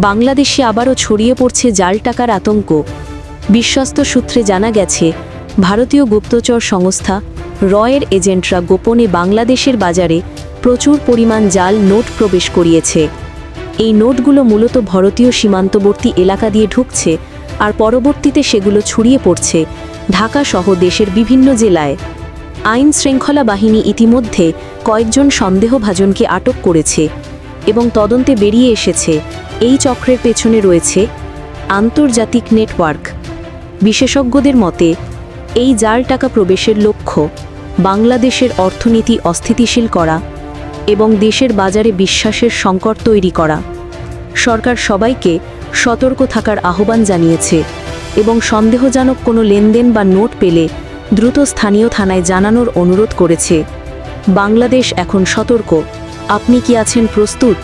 বাংলাদেশে আবারও ছড়িয়ে পড়ছে জাল টাকার আতঙ্ক। বিশ্বস্ত সূত্রে জানা গেছে, ভারতীয় গুপ্তচর সংস্থা রয়ের এজেন্টরা গোপনে বাংলাদেশের বাজারে প্রচুর পরিমাণ জাল নোট প্রবেশ করিয়েছে। এই নোটগুলো মূলত ভারতীয় সীমান্তবর্তী এলাকা দিয়ে ঢুকছে আর পরবর্তীতে সেগুলো ছড়িয়ে পড়ছে ঢাকা সহ দেশের বিভিন্ন জেলায়। আইন শৃঙ্খলা বাহিনী ইতিমধ্যে কয়েকজন সন্দেহভাজনকে আটক করেছে এবং তদন্তে বেরিয়ে এসেছে এই চক্রের পেছনে রয়েছে আন্তর্জাতিক নেটওয়ার্ক। বিশেষজ্ঞদের মতে, এই জাল টাকা প্রবেশের লক্ষ্য বাংলাদেশের অর্থনীতি অস্থিতিশীল করা এবং দেশের বাজারে বিশ্বাসের সংকট তৈরি করা। সরকার সবাইকে সতর্ক থাকার আহ্বান জানিয়েছে এবং সন্দেহজনক কোনো লেনদেন বা নোট পেলে দ্রুত স্থানীয় থানায় জানানোর অনুরোধ করেছে। বাংলাদেশ এখন সতর্ক। আপনি কি আছেন প্রস্তুত?